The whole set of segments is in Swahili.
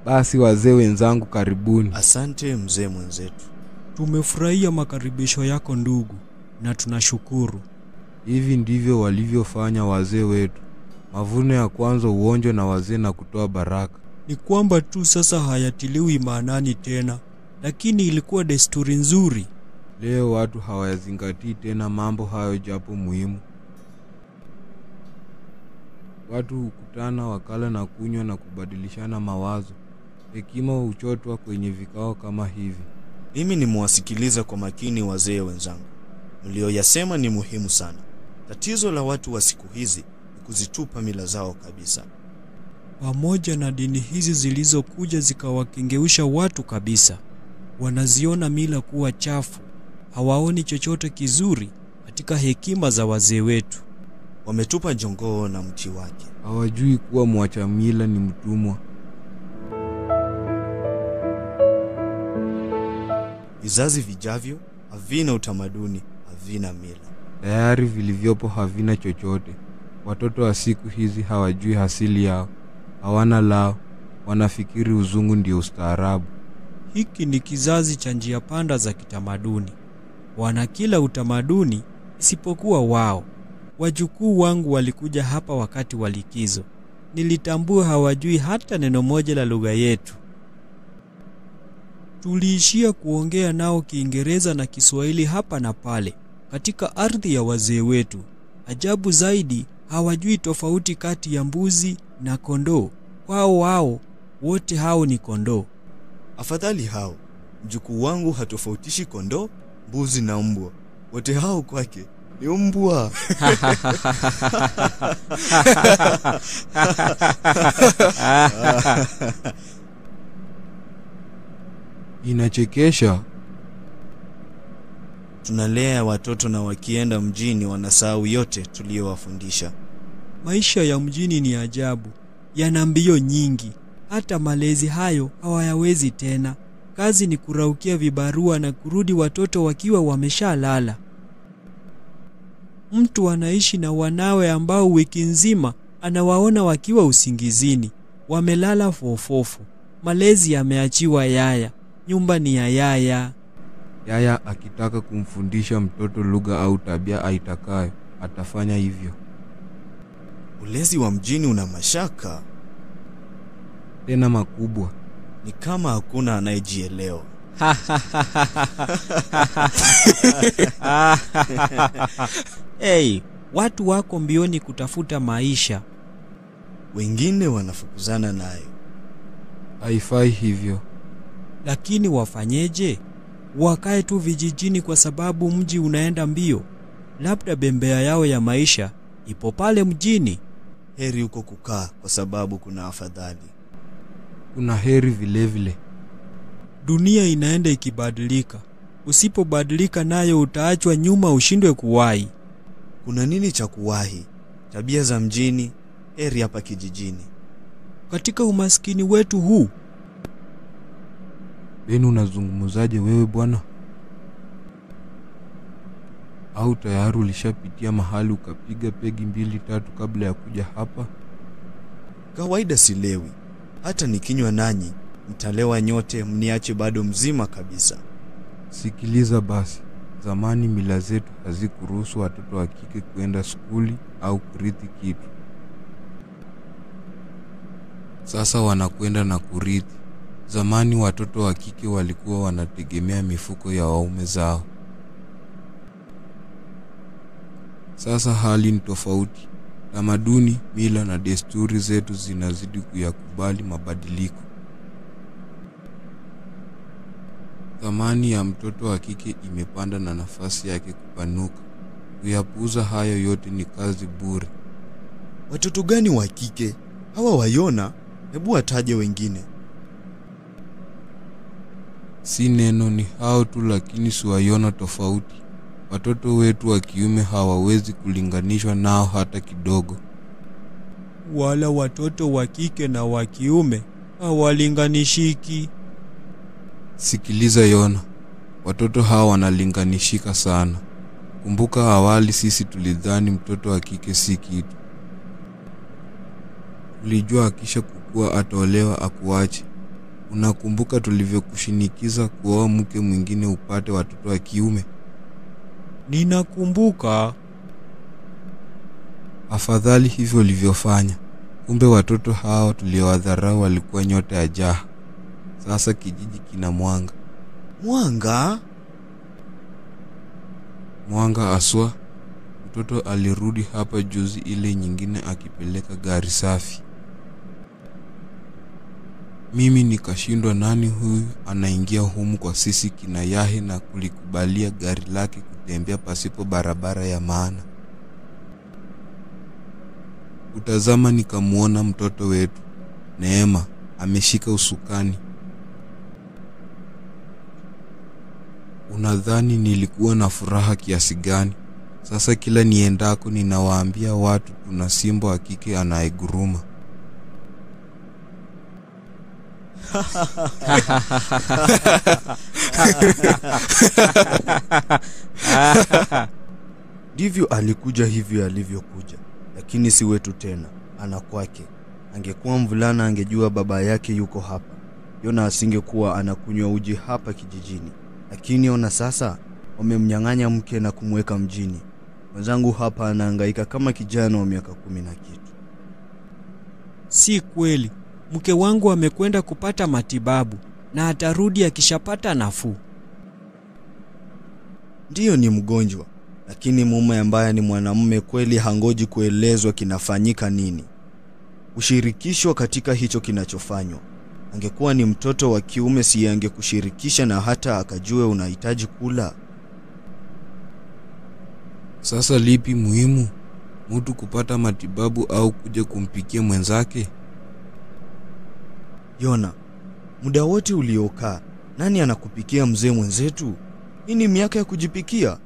Basi wazee wenzangu, karibuni. Asante mzee mwenzetu. Tumefurahia makaribisho yako ndugu, na tunashukuru. Hivi ndivyo walivyofanya wazee wetu. Mavuno ya kwanza uonjo na wazee na kutoa baraka. Ni kwamba tu sasa hayatiliwi maanani tena, lakini ilikuwa desturi nzuri. Leo watu hawayazingatii tena mambo hayo japo muhimu. Watu hukutana, wakala na kunywa na kubadilishana mawazo. Hekima huchotwa kwenye vikao kama hivi. Mimi nimewasikiliza kwa makini wazee wenzangu. Mlioyasema ni muhimu sana. Tatizo la watu wa siku hizi ni kuzitupa mila zao kabisa. Pamoja na dini hizi zilizokuja zikawakengeusha watu kabisa. Wanaziona mila kuwa chafu. Hawaoni chochote kizuri katika hekima za wazee wetu. Wametupa jongoo na mti wake. Hawajui kuwa mwacha mila ni mtumwa. Vizazi vijavyo havina utamaduni, havina mila. Tayari vilivyopo havina chochote. Watoto wa siku hizi hawajui asili yao. Hawana lao. Wanafikiri uzungu ndio ustaarabu. Hiki ni kizazi cha njia panda za kitamaduni. Wana kila utamaduni isipokuwa wao. Wajukuu wangu walikuja hapa wakati wa likizo. Nilitambua hawajui hata neno moja la lugha yetu. Tuliishia kuongea nao Kiingereza na Kiswahili hapa na pale katika ardhi ya wazee wetu. Ajabu zaidi, hawajui tofauti kati ya mbuzi na kondoo. Kwao wao wote hao ni kondoo. Afadhali hao. Mjukuu wangu hatofautishi kondoo, mbuzi na mbwa. Wote hao kwake ni mbwa. Inachekesha. Tunalea watoto na wakienda mjini wanasahau yote tuliyowafundisha. Maisha ya mjini ni ajabu. Yana mbio nyingi. Hata malezi hayo hawayawezi tena. Kazi ni kuraukia vibarua na kurudi watoto wakiwa wameshalala. Mtu anaishi na wanawe ambao wiki nzima anawaona wakiwa usingizini. Wamelala fofofo. Malezi yameachiwa yaya. Nyumba ni ya yaya. Yaya akitaka kumfundisha mtoto lugha au tabia aitakayo, atafanya hivyo. Ulezi wa mjini una mashaka. Tena makubwa. Ni kama hakuna anayejielewa. Hey, watu wako mbioni kutafuta maisha. Wengine wanafukuzana nayo. Haifai hivyo. Lakini wafanyeje? Wakae tu vijijini kwa sababu mji unaenda mbio? Labda bembea yao ya maisha ipo pale mjini. Heri uko kukaa kwa sababu kuna afadhali. Kuna heri vile vile. Dunia inaenda ikibadilika. Usipobadilika nayo utaachwa nyuma, ushindwe kuwahi. Kuna nini cha kuwahi? Tabia za mjini, heri hapa kijijini. Katika umaskini wetu huu. Benu, unazungumzaje wewe bwana? Au tayari ulishapitia mahali ukapiga pegi 2-3 kabla ya kuja hapa? Kawaida silewi. Hata nikinywa nanyi mtalewa nyote, mniache bado mzima kabisa. Sikiliza basi. Zamani mila zetu hazikuruhusu watoto wa kike kwenda skuli au kurithi kitu. Sasa wanakwenda na kurithi. Zamani watoto wa kike walikuwa wanategemea mifuko ya waume zao. Sasa hali ni tofauti. Tamaduni, mila na desturi zetu zinazidi kuyakubali mabadiliko. Thamani ya mtoto wa kike imepanda na nafasi yake kupanuka. Kuyapuuza hayo yote ni kazi bure. Watoto gani wa kike? Hawa waiona? Hebu wataje wengine. Si neno, ni hao tu, lakini siwaiona tofauti. Watoto wetu wa kiume hawawezi kulinganishwa nao hata kidogo. wala watoto wa kike na wa kiume hawalinganishiki. Sikiliza Yona, watoto hawa wanalinganishika sana. Kumbuka awali sisi tulidhani mtoto wa kike si kitu. Tulijua akisha kukua ataolewa akuache. Unakumbuka tulivyokushinikiza kuoa mke mwingine upate watoto wa kiume? Ninakumbuka. Afadhali hivyo ulivyofanya. Kumbe watoto hao tuliowadharau walikuwa nyota ya Jaha. Sasa kijiji kina mwanga. Mwanga? Mwanga aswa. Mtoto alirudi hapa juzi ile nyingine akipeleka gari safi. Mimi nikashindwa nani huyu anaingia humu kwa sisi kina Yahe na kulikubalia gari lake kutembea pasipo barabara ya maana. Utazama nikamuona mtoto wetu Neema ameshika usukani. Unadhani nilikuwa na furaha kiasi gani? Sasa kila niendako ninawaambia watu tuna simba wa kike anayeguruma. Ndivyo alikuja hivyo alivyokuja, lakini si wetu tena, ana kwake. Angekuwa mvulana angejua baba yake yuko hapa. Yona asingekuwa anakunywa uji hapa kijijini. Lakini ona sasa, wamemnyang'anya mke na kumweka mjini. Mwenzangu hapa anahangaika kama kijana wa miaka 10 na kitu. Si kweli. Mke wangu amekwenda kupata matibabu na atarudi akishapata nafuu. Ndiyo, ni mgonjwa, lakini mume ambaye ni mwanamume kweli hangoji kuelezwa kinafanyika nini. Ushirikishwa katika hicho kinachofanywa. Angekuwa ni mtoto wa kiume si angekushirikisha na hata akajue unahitaji kula. Sasa lipi muhimu? Mtu kupata matibabu au kuja kumpikia mwenzake? Yona, muda wote uliokaa, nani anakupikia mzee mwenzetu? Hii ni miaka ya kujipikia.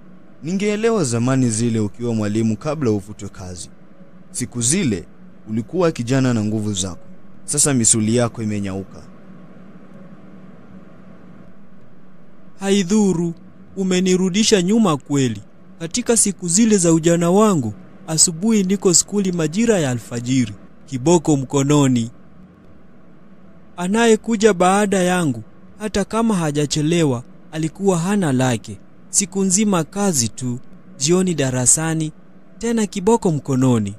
Ningeelewa zamani zile ukiwa mwalimu kabla ufutwe kazi. Siku zile ulikuwa kijana na nguvu zako. Sasa misuli yako imenyauka. Haidhuru, umenirudisha nyuma kweli. Katika siku zile za ujana wangu, asubuhi niko skuli majira ya alfajiri, kiboko mkononi. Anayekuja baada yangu, hata kama hajachelewa, alikuwa hana lake. Siku nzima kazi tu, jioni darasani, tena kiboko mkononi.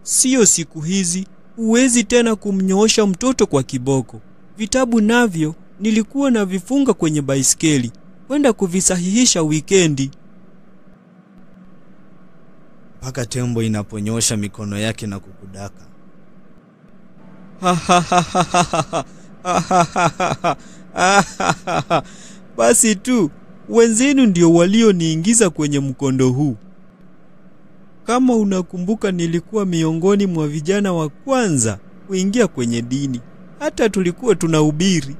Sio siku hizi, huwezi tena kumnyoosha mtoto kwa kiboko. Vitabu navyo nilikuwa na vifunga kwenye baiskeli, kwenda kuvisahihisha wikendi. Paka tembo inaponyosha mikono yake na kukudaka. Basi tu, wenzenu ndio walioniingiza kwenye mkondo huu. Kama unakumbuka, nilikuwa miongoni mwa vijana wa kwanza kuingia kwenye dini. Hata tulikuwa tunahubiri.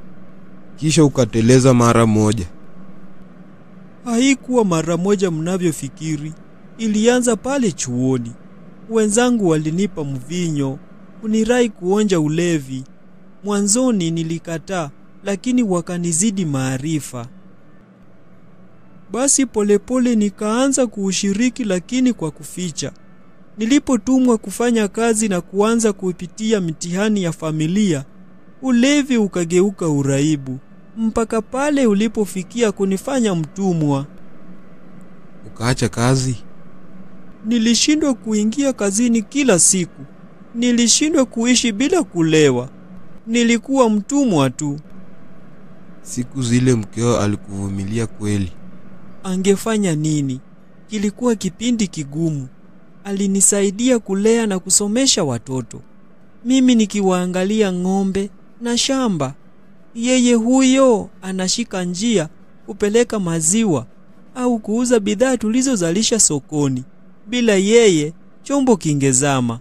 Kisha ukateleza mara moja. Haikuwa mara moja mnavyofikiri. Ilianza pale chuoni. Wenzangu walinipa mvinyo, kunirai kuonja ulevi. Mwanzoni nilikataa, lakini wakanizidi maarifa. Basi polepole nikaanza kuushiriki, lakini kwa kuficha. Nilipotumwa kufanya kazi na kuanza kupitia mitihani ya familia, ulevi ukageuka uraibu, mpaka pale ulipofikia kunifanya mtumwa. Ukaacha kazi? Nilishindwa kuingia kazini kila siku. Nilishindwa kuishi bila kulewa. Nilikuwa mtumwa tu. Siku zile mkeo alikuvumilia kweli? Angefanya nini? Kilikuwa kipindi kigumu. Alinisaidia kulea na kusomesha watoto, mimi nikiwaangalia ng'ombe na shamba. Yeye huyo anashika njia kupeleka maziwa au kuuza bidhaa tulizozalisha sokoni. Bila yeye chombo kingezama.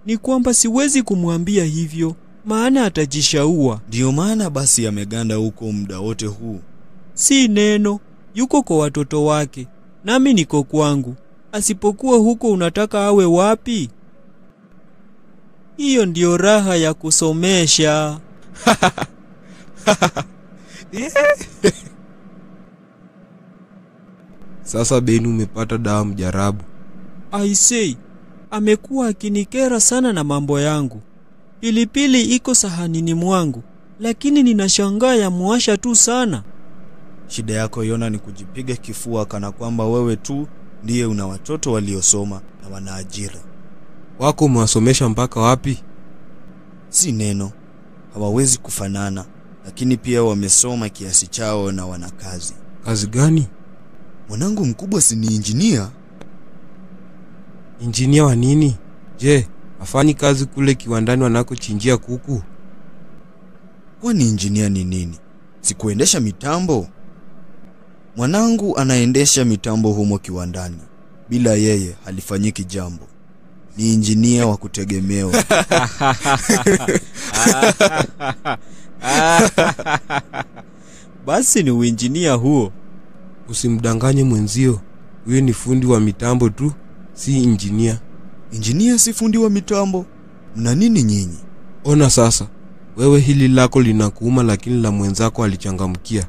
Ni kwamba siwezi kumwambia hivyo, maana atajishaua. Ndio maana basi ameganda huko muda wote huu. Si neno, yuko kwa watoto wake, nami niko kwangu. Asipokuwa huko unataka awe wapi? Hiyo ndio raha ya kusomesha. Sasa Beni umepata dawa mjarabu. I say, amekuwa akinikera sana na mambo yangu. Pilipili iko sahanini mwangu, lakini ninashangaa ya muasha tu sana. Shida yako Yona ni kujipiga kifua kana kwamba wewe tu ndiye una watoto waliosoma na wana ajira. Wako umewasomesha mpaka wapi? Si neno, hawawezi kufanana, lakini pia wamesoma kiasi chao na wana kazi. Kazi gani? Mwanangu mkubwa si ni injinia? Injinia wa nini? Je, afanyi kazi kule kiwandani wanakochinjia kuku? Kwani injinia ni nini? Si kuendesha mitambo? Mwanangu anaendesha mitambo humo kiwandani. Bila yeye halifanyiki jambo. Ni injinia wa kutegemewa. Basi ni uinjinia huo. Usimdanganye mwenzio. Huyo ni fundi wa mitambo tu, si injinia. Injinia si fundi wa mitambo? Mna nini nyinyi? Ona sasa, wewe hili lako linakuuma lakini la mwenzako alichangamkia.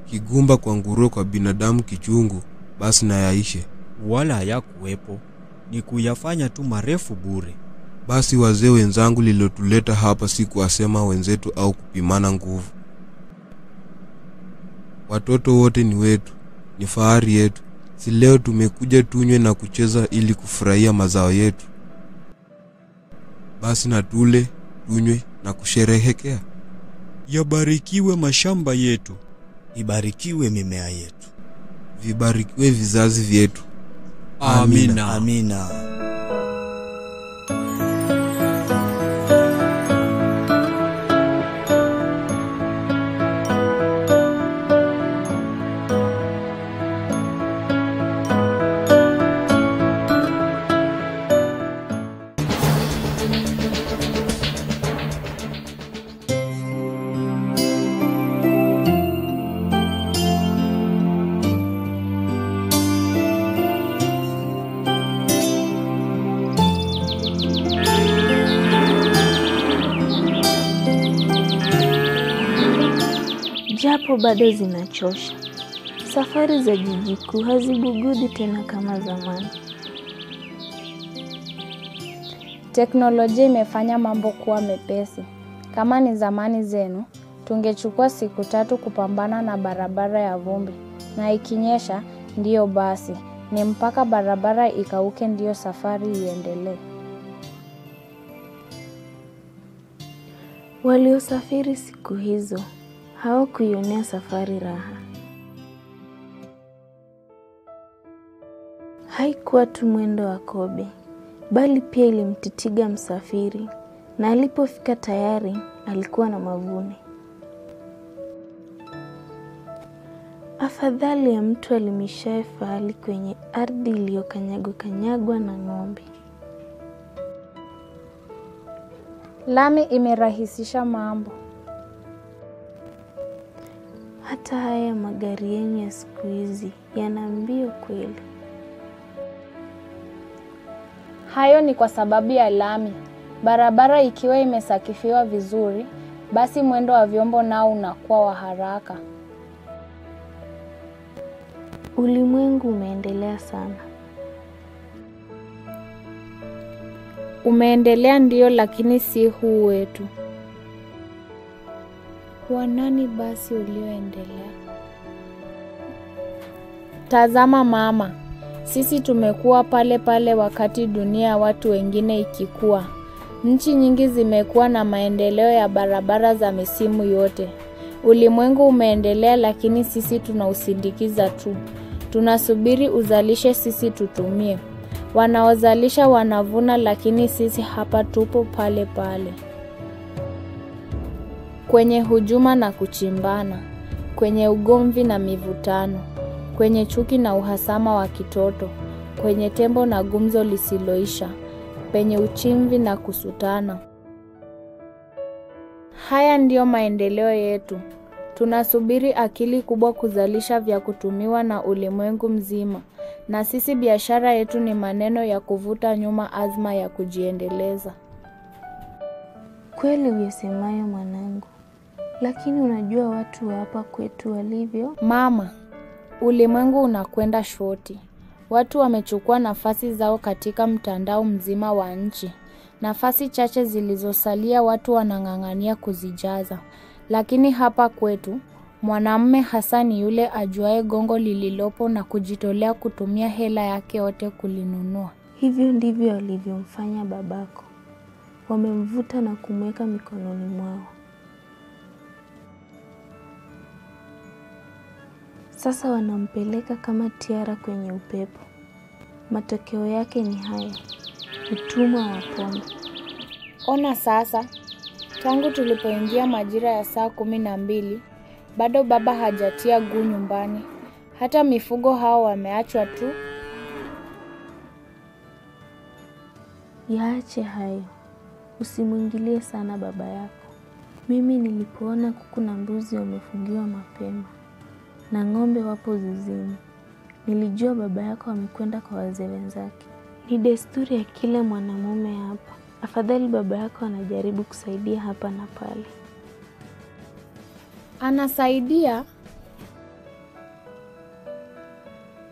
Kigumba kwa nguruwe kwa binadamu kichungu, basi na yaishe. Wala hayakuwepo, ni kuyafanya tu marefu bure. Basi wazee wenzangu lilotuleta hapa si kuwasema wenzetu au kupimana nguvu. Watoto wote ni wetu, ni fahari yetu. Si leo tumekuja tunywe na kucheza ili kufurahia mazao yetu. Basi na tule, tunywe na kusherehekea. Yabarikiwe mashamba yetu, ibarikiwe mimea yetu, vibarikiwe vizazi vyetu. Amina. Amina. Japo bado zinachosha. Safari za jiji kuu hazigugudi tena kama zamani. Teknolojia imefanya mambo kuwa mepesi. Kama ni zamani zenu, tungechukua siku 3 kupambana na barabara ya vumbi. Na ikinyesha, ndiyo basi. Ni mpaka barabara ikauke ndiyo safari iendelee. Waliosafiri siku hizo hawakuionea safari raha. Haikuwa tu mwendo wa kobe, bali pia ilimtitiga msafiri, na alipofika tayari alikuwa na mavuno. Afadhali ya mtu alimishaye fahali kwenye ardhi iliyokanyagwa na ng'ombe. Lami imerahisisha mambo. Hata haya magari yenye ya siku hizi yana mbio kweli. Hayo ni kwa sababu ya lami. Barabara ikiwa imesakifiwa vizuri, basi mwendo wa vyombo nao unakuwa wa haraka. Ulimwengu umeendelea sana. Umeendelea ndio, lakini si huu wetu. Wanani basi ulioendelea? Tazama mama, sisi tumekuwa pale pale wakati dunia watu wengine ikikua. Nchi nyingi zimekuwa na maendeleo ya barabara za misimu yote. Ulimwengu umeendelea, lakini sisi tunausindikiza tu. Tunasubiri uzalishe, sisi tutumie. Wanaozalisha wanavuna, lakini sisi hapa tupo pale pale. Kwenye hujuma na kuchimbana, kwenye ugomvi na mivutano, kwenye chuki na uhasama wa kitoto, kwenye tembo na gumzo lisiloisha, penye uchimvi na kusutana. Haya ndiyo maendeleo yetu. Tunasubiri akili kubwa kuzalisha vya kutumiwa na ulimwengu mzima, na sisi biashara yetu ni maneno ya kuvuta nyuma azma ya kujiendeleza. Kweli uyasemayo mwanangu, lakini unajua watu wa hapa kwetu walivyo? Mama, ulimwengu unakwenda shoti. Watu wamechukua nafasi zao katika mtandao mzima wa nchi. Nafasi chache zilizosalia watu wanang'ang'ania kuzijaza. Lakini hapa kwetu, mwanamume hasa ni yule ajuaye gongo lililopo na kujitolea kutumia hela yake yote kulinunua. Hivyo ndivyo walivyomfanya babako. Wamemvuta na kumweka mikononi mwao. Sasa wanampeleka kama tiara kwenye upepo. Matokeo yake ni haya, utumwa wa pombe. Ona sasa, tangu tulipoingia majira ya saa 12, bado baba hajatia guu nyumbani. Hata mifugo hao wameachwa tu. Yaache hayo, usimwingilie sana baba yako. Mimi nilipoona kuku na mbuzi wamefungiwa mapema na ng'ombe wapo zizini, nilijua baba yako amekwenda kwa wazee wenzake. Ni desturi ya kila mwanamume hapa. Afadhali baba yako anajaribu kusaidia hapa na pale. Anasaidia?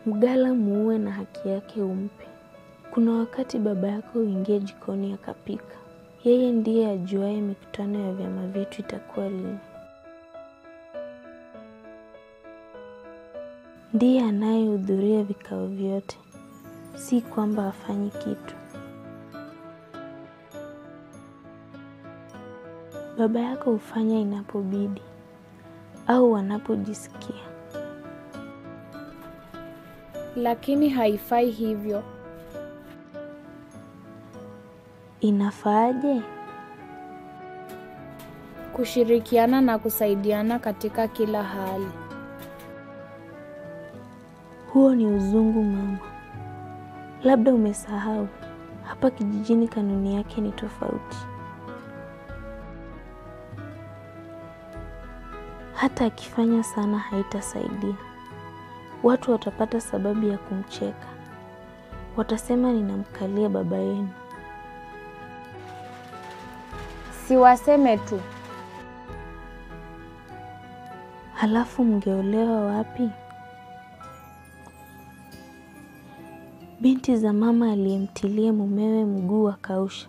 Mgala muue na haki yake umpe. Kuna wakati baba yako uingie jikoni akapika. Yeye ndiye ajuaye mikutano ya vyama vyetu itakuwa lini. Ndiye anayehudhuria vikao vyote. Si kwamba hafanyi kitu. Baba yako hufanya inapobidi au wanapojisikia. Lakini haifai hivyo. Inafaaje? Kushirikiana na kusaidiana katika kila hali. Huo ni uzungu mama. Labda umesahau, hapa kijijini kanuni yake ni tofauti. Hata akifanya sana haitasaidia. Watu watapata sababu ya kumcheka. Watasema ninamkalia baba yenu. Siwaseme tu. Halafu mngeolewa wapi? Binti za mama aliyemtilia mumewe mguu akausha.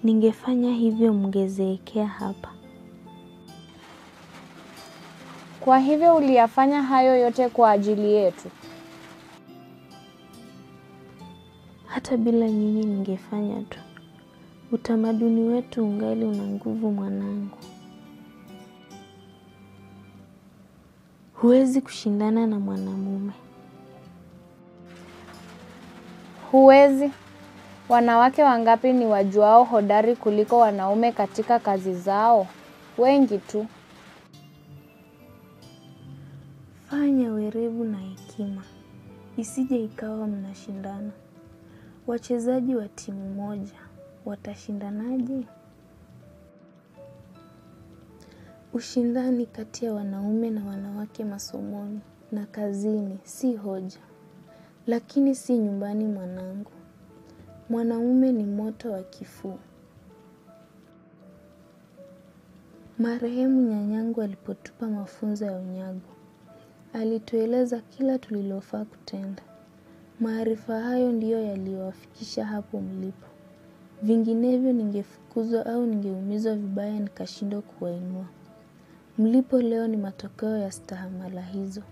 Ningefanya hivyo mngezeekea hapa. Kwa hivyo uliyafanya hayo yote kwa ajili yetu? Hata bila nyinyi ningefanya tu. Utamaduni wetu ungali una nguvu mwanangu. Huwezi kushindana na mwanamume. Huwezi. Wanawake wangapi ni wajuao hodari kuliko wanaume katika kazi zao? Wengi tu. Fanya werevu na hekima. Isije ikawa mnashindana. Wachezaji wa timu moja watashindanaje? Ushindani kati ya wanaume na wanawake masomoni na kazini si hoja. Lakini si nyumbani mwanangu. Mwanaume ni moto wa kifuu. Marehemu nyanyangu alipotupa mafunzo ya unyago. Alitueleza kila tulilofaa kutenda. Maarifa hayo ndiyo yaliyowafikisha hapo mlipo. Vinginevyo ningefukuzwa au ningeumizwa vibaya nikashindwa kuwainua. Mlipo leo ni matokeo ya stahamala hizo.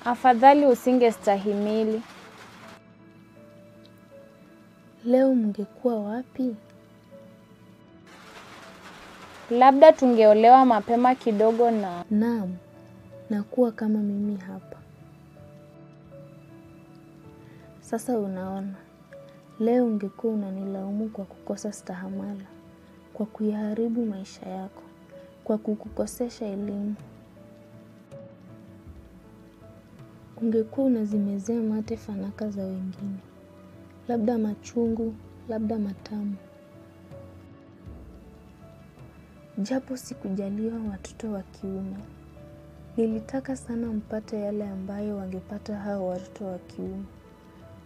Afadhali usingestahimili. Leo mngekuwa wapi? Labda tungeolewa mapema kidogo na... Naam, na kuwa kama mimi hapa. Sasa unaona, leo ungekuwa unanilaumu kwa kukosa stahamala, kwa kuyaharibu maisha yako, kwa kukukosesha elimu. Ungekuwa unazimezea mate fanaka za wengine, labda machungu, labda matamu. Japo sikujaliwa watoto wa kiume, Nilitaka sana mpate yale ambayo wangepata hao watoto wa kiume.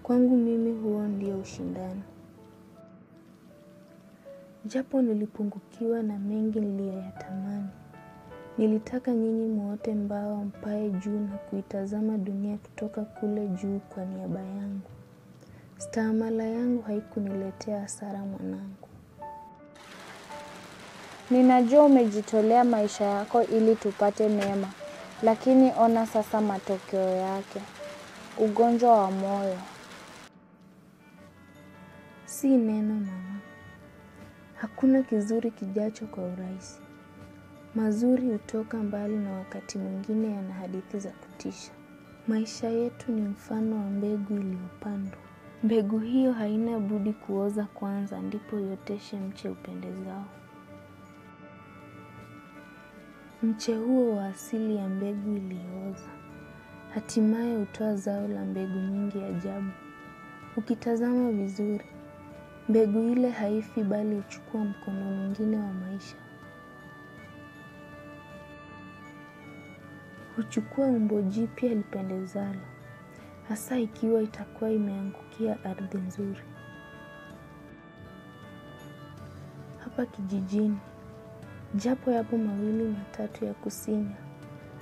Kwangu mimi huo ndio ushindani. Japo nilipungukiwa na mengi niliyoyatamani. Nilitaka nyinyi muote mbawa mpae juu na kuitazama dunia kutoka kule juu kwa niaba yangu. Stahamala yangu haikuniletea hasara mwanangu. Ninajua umejitolea maisha yako ili tupate mema, lakini ona sasa matokeo yake. Ugonjwa wa moyo. Si neno mama. Hakuna kizuri kijacho kwa urahisi. Mazuri hutoka mbali na wakati mwingine yana hadithi za kutisha. Maisha yetu ni mfano wa mbegu iliyopandwa. Mbegu hiyo haina budi kuoza kwanza ndipo ioteshe mche upendezao. Mche huo wa asili ya mbegu iliyooza hatimaye hutoa zao la mbegu nyingi ajabu. Ukitazama vizuri, mbegu ile haifi bali huchukua mkono mwingine wa maisha. Huchukua umbo jipya lipendezalo, hasa ikiwa itakuwa imeangukia ardhi nzuri. Hapa kijijini, japo yapo mawili matatu ya kusinya,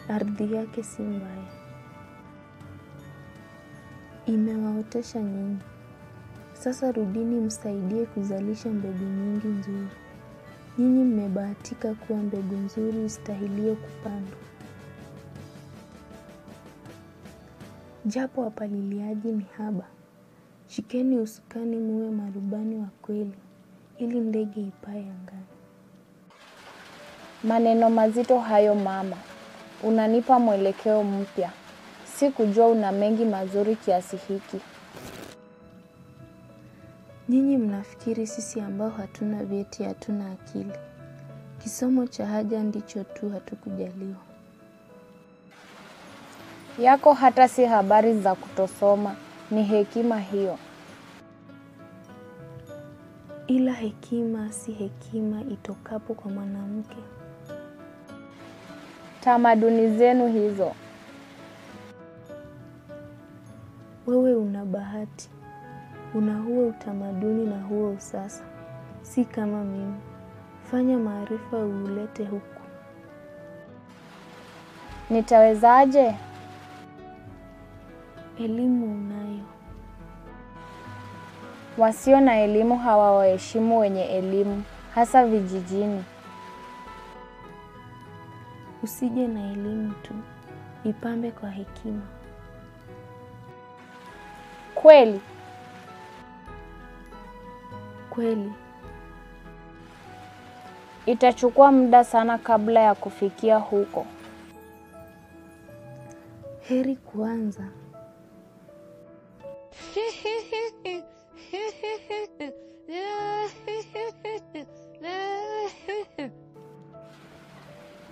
ardhi yake si mbaya. Imewaotesha nyinyi. Sasa rudini msaidie kuzalisha mbegu nyingi nzuri. Nyinyi mmebahatika kuwa mbegu nzuri istahilio kupandwa. Japo wapaliliaji ni haba, shikeni usukani muwe marubani wa kweli, ili ndege ipae angani. Maneno mazito hayo mama. Unanipa mwelekeo mpya. Sikujua una mengi mazuri kiasi hiki. Nyinyi mnafikiri sisi ambao hatuna vyeti hatuna akili. Kisomo cha haja ndicho tu hatukujaliwa. Yako hata si habari za kutosoma, ni hekima hiyo. Ila hekima si hekima itokapo kwa mwanamke. Tamaduni zenu hizo. Wewe una bahati. Una huo utamaduni na huo usasa. Si kama mimi. Fanya maarifa uulete huku. Nitawezaje? Elimu unayo. Wasio na elimu hawawaheshimu wenye elimu, hasa vijijini. Usije na elimu tu. Ipambe kwa hekima. Kweli? Kweli. Itachukua muda sana kabla ya kufikia huko. Heri kuanza.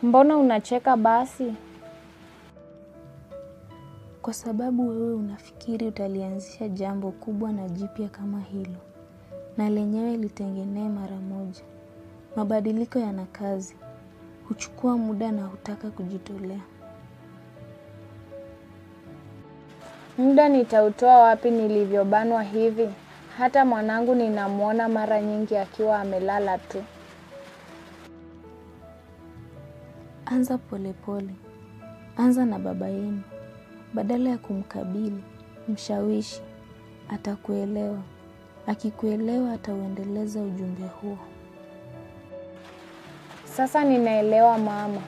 Mbona unacheka basi? Kwa sababu wewe unafikiri utalianzisha jambo kubwa na jipya kama hilo. Na lenyewe litengenee mara moja. Mabadiliko yana kazi. Huchukua muda na hutaka kujitolea. Muda nitautoa wapi nilivyobanwa hivi? Hata mwanangu ninamuona mara nyingi akiwa amelala tu. Anza polepole. Anza na baba yenu. Badala ya kumkabili, mshawishi. Atakuelewa. Akikuelewa atauendeleza ujumbe huo. Sasa ninaelewa mama.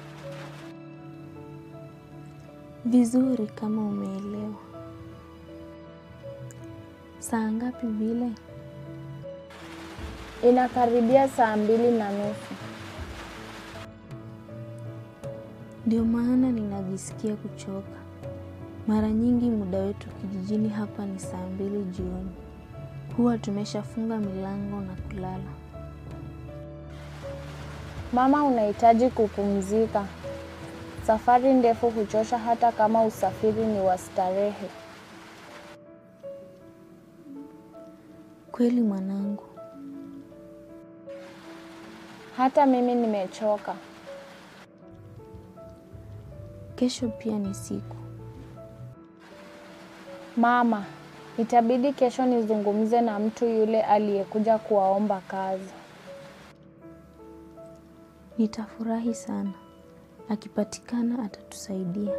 Vizuri kama umeelewa. Saa ngapi vile? Inakaribia 2:30. Ndio maana ninajisikia kuchoka. Mara nyingi muda wetu kijijini hapa ni 2:00 jioni. Huwa tumeshafunga milango na kulala. Mama, unahitaji kupumzika. Safari ndefu huchosha hata kama usafiri ni wa starehe. Kweli mwanangu. Hata mimi nimechoka. Kesho pia ni siku. Mama, itabidi kesho nizungumze na mtu yule aliyekuja kuwaomba kazi. Nitafurahi sana. Akipatikana atatusaidia.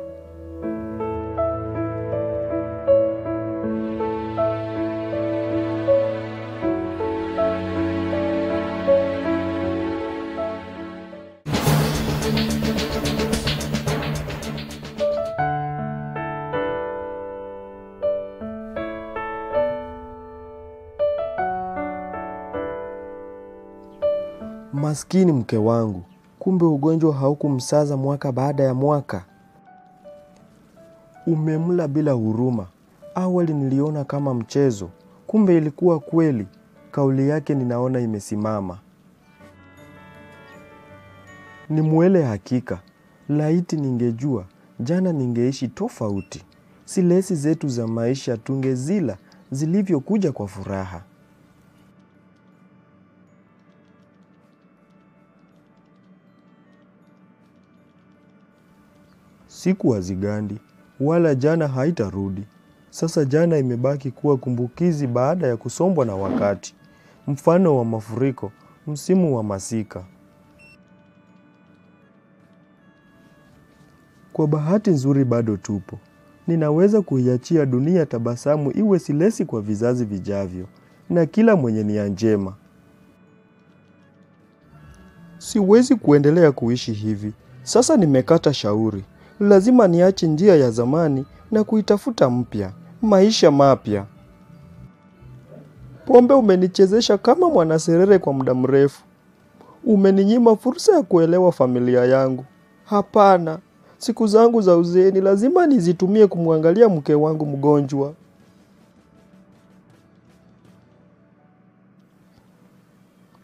Maskini mke wangu, kumbe ugonjwa haukumsaza mwaka baada ya mwaka. Umemla bila huruma. Awali niliona kama mchezo, kumbe ilikuwa kweli. Kauli yake ninaona imesimama. Ni mwele hakika. Laiti ningejua, jana ningeishi tofauti. Silesi zetu za maisha tungezila zilivyokuja kwa furaha. Siku hazigandi, wala jana haitarudi. Sasa jana imebaki kuwa kumbukizi baada ya kusombwa na wakati. Mfano wa mafuriko, msimu wa masika. Kwa bahati nzuri bado tupo. Ninaweza kuiachia dunia tabasamu iwe silesi kwa vizazi vijavyo. Na kila mwenye nia njema. Siwezi kuendelea kuishi hivi. Sasa nimekata shauri. Lazima niache njia ya zamani na kuitafuta mpya, maisha mapya. Pombe umenichezesha kama mwanaserere kwa muda mrefu. Umeninyima fursa ya kuelewa familia yangu. Hapana, siku zangu za uzeeni lazima nizitumie kumwangalia mke wangu mgonjwa.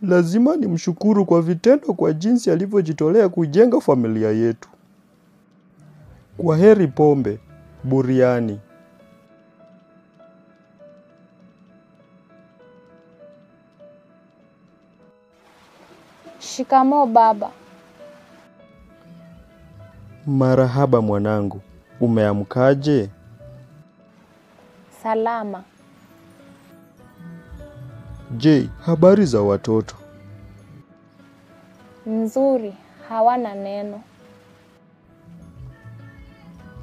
Lazima nimshukuru kwa vitendo kwa jinsi alivyojitolea kujenga familia yetu. Kwaheri pombe, buriani. Shikamoo baba. Marahaba mwanangu, umeamkaje? Salama. Je, habari za watoto? Nzuri, hawana neno.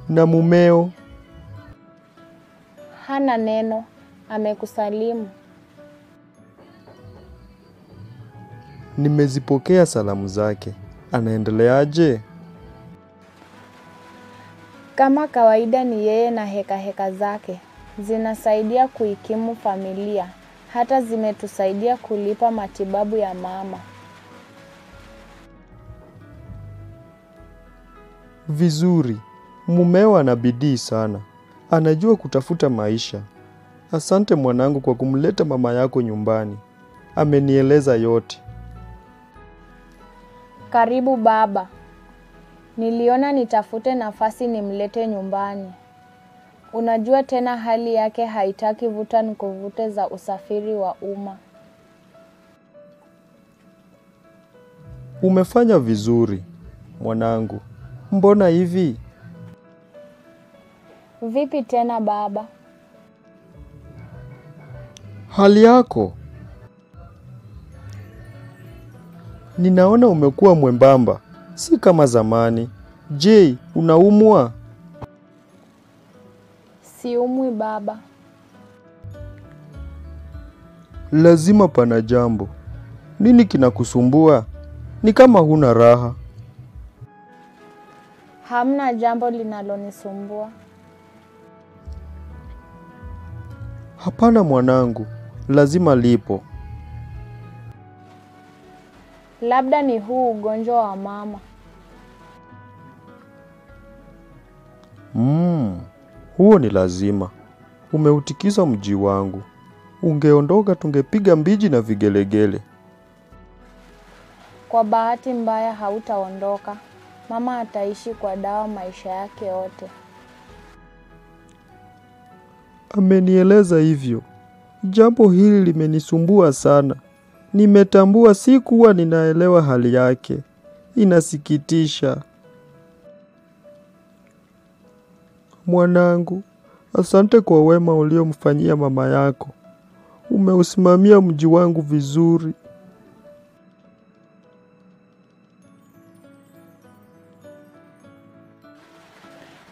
Na mumeo? Hana neno, amekusalimu. Nimezipokea salamu zake. Anaendeleaje? Kama kawaida ni yeye na heka zake. Zinasaidia kuikimu familia. Hata zimetusaidia kulipa matibabu ya mama. Vizuri. Mumeo ana bidii sana. Anajua kutafuta maisha. Asante mwanangu kwa kumleta mama yako nyumbani. Amenieleza yote. Karibu baba. Niliona nitafute nafasi nimlete nyumbani. Unajua tena hali yake haitaki vuta nikuvute za usafiri wa umma. Umefanya vizuri, mwanangu. Mbona hivi? Vipi tena baba? Hali yako? Ninaona umekuwa mwembamba, si kama zamani. Je, unaumwa? Siumwi baba. Lazima pana jambo. Nini kinakusumbua? Ni kama huna raha. Hamna jambo linalonisumbua. Hapana mwanangu, lazima lipo. Labda ni huu ugonjwa wa mama. Huo ni lazima. Umeutikisa mji wangu. Ungeondoka tungepiga mbiji na vigelegele. Kwa bahati mbaya hautaondoka. Mama ataishi kwa dawa maisha yake yote. Amenieleza hivyo. Jambo hili limenisumbua sana. Nimetambua si kuwa ninaelewa hali yake. Inasikitisha. Mwanangu, asante kwa wema uliomfanyia mama yako. Umeusimamia mji wangu vizuri.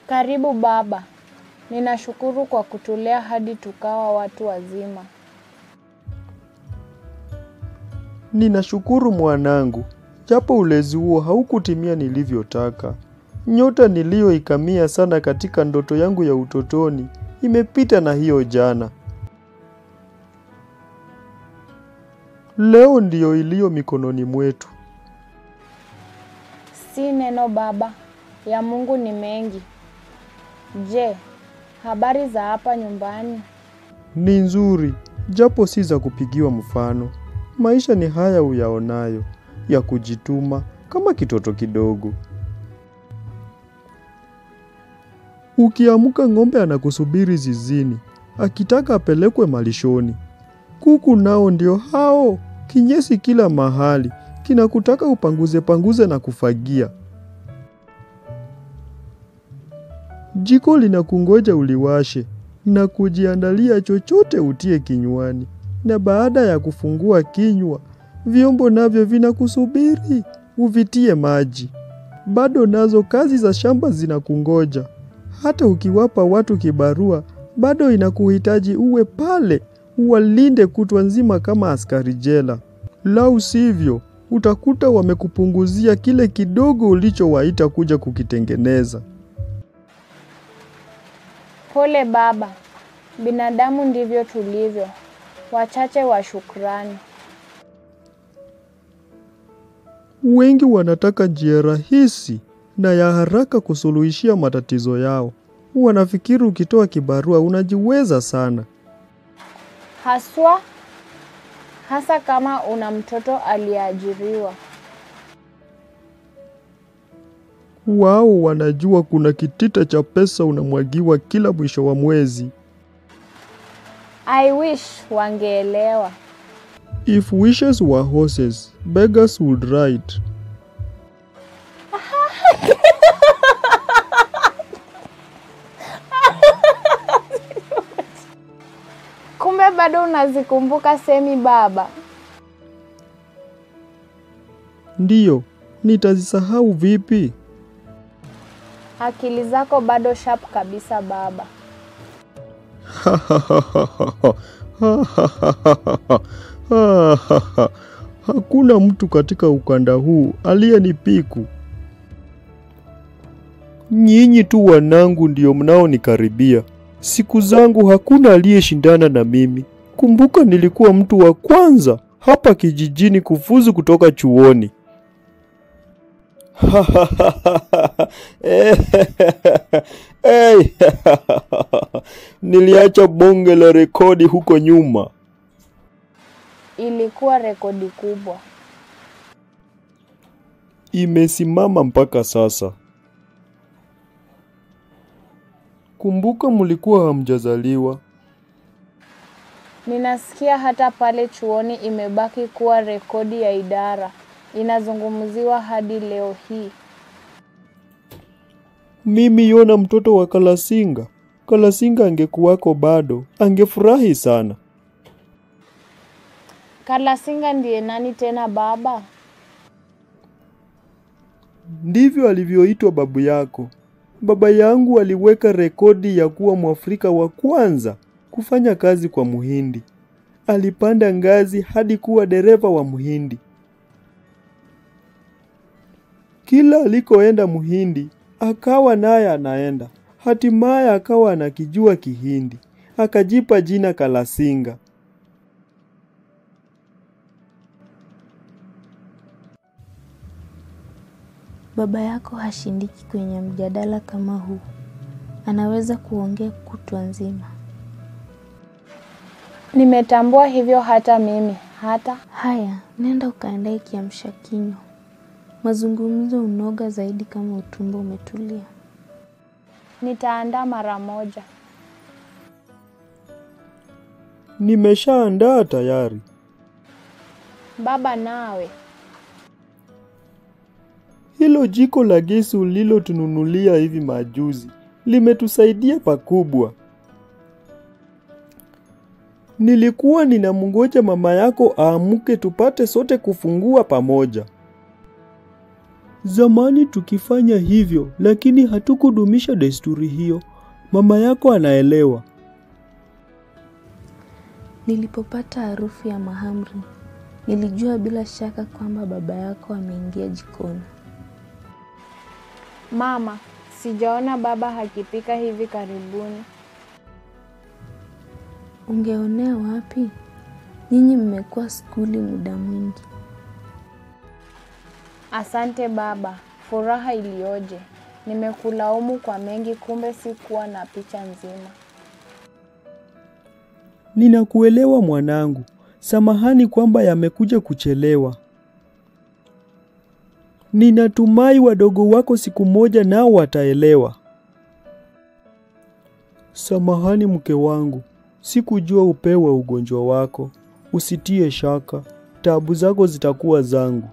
Karibu baba. Ninashukuru kwa kutulea hadi tukawa watu wazima. Ninashukuru mwanangu, japo ulezi huo haukutimia nilivyotaka. Nyota niliyoikamia sana katika ndoto yangu ya utotoni imepita na hiyo jana. Leo ndiyo iliyo mikononi mwetu. Si neno baba, ya Mungu ni mengi. Je, habari za hapa nyumbani? Ni nzuri, japo si za kupigiwa mfano. Maisha ni haya uyaonayo, ya kujituma kama kitoto kidogo. Ukiamka ng'ombe anakusubiri zizini, akitaka apelekwe malishoni. Kuku nao ndio hao, kinyesi kila mahali, kinakutaka upanguze na kufagia. Jiko linakungoja uliwashe na kujiandalia chochote utie kinywani. Na baada ya kufungua kinywa, vyombo navyo vinakusubiri uvitie maji. Bado nazo kazi za shamba zinakungoja. Hata ukiwapa watu kibarua, bado inakuhitaji uwe pale, uwalinde kutwa nzima kama askari jela. Lau sivyo, utakuta wamekupunguzia kile kidogo ulichowaita kuja kukitengeneza. Pole baba, binadamu ndivyo tulivyo, wachache wa shukrani. Wengi wanataka njia rahisi na ya haraka kusuluhishia matatizo yao. Wanafikiri ukitoa kibarua unajiweza sana. Hasa kama una mtoto aliyeajiriwa. Wao wanajua kuna kitita cha pesa unamwagiwa kila mwisho wa mwezi. I wish wangeelewa. If wishes were horses, beggars would ride. Kumbe bado unazikumbuka semi baba. Ndiyo, nitazisahau vipi? Akili zako bado sharp kabisa baba. Hakuna mtu katika ukanda huu aliyenipiku. Nyinyi tu wanangu ndio mnaonikaribia. Siku zangu hakuna aliyeshindana na mimi. Kumbuka nilikuwa mtu wa kwanza hapa kijijini kufuzu kutoka chuoni. Niliacha bonge la rekodi huko nyuma. Ilikuwa rekodi kubwa. Imesimama mpaka sasa. Kumbuka mlikuwa hamjazaliwa. Ninasikia hata pale chuoni imebaki kuwa rekodi ya idara. Inazungumziwa hadi leo hii. Mimi Yona mtoto wa Kalasinga. Kalasinga angekuwako bado, angefurahi sana. Kalasinga ndiye nani tena baba? Ndivyo alivyoitwa babu yako. Baba yangu aliweka rekodi ya kuwa Mwafrika wa kwanza kufanya kazi kwa Muhindi. Alipanda ngazi hadi kuwa dereva wa Muhindi. Kila alikoenda Muhindi, akawa naye anaenda. Hatimaye akawa anakijua Kihindi. Akajipa jina Kalasinga. Baba yako hashindiki kwenye mjadala kama huu. Anaweza kuongea kutwa nzima. Nimetambua hivyo hata mimi. Haya, nenda ukaandae kiamsha kinywa. Mazungumzo unoga zaidi kama utumbo umetulia. Nitaandaa mara moja. Nimeshaandaa tayari. Baba nawe. Hilo jiko la gesi ulilotununulia hivi majuzi limetusaidia pakubwa. Nilikuwa ninamngoja mama yako aamke tupate sote kufungua pamoja. Zamani tukifanya hivyo, lakini hatukudumisha desturi hiyo. Mama yako anaelewa. Nilipopata harufu ya mahamri, nilijua bila shaka kwamba baba yako ameingia jikoni. Mama, sijaona baba akipika hivi karibuni. Ungeonea wapi? Nyinyi mmekuwa skuli muda mwingi. Asante baba, furaha ilioje. Nimekulaumu kwa mengi, kumbe sikuwa na picha nzima. Ninakuelewa mwanangu. Samahani kwamba yamekuja kuchelewa. Ninatumai wadogo wako siku moja nao wataelewa. Samahani mke wangu. Sikujua upeo wa ugonjwa wako. Usitie shaka. Taabu zako zitakuwa zangu.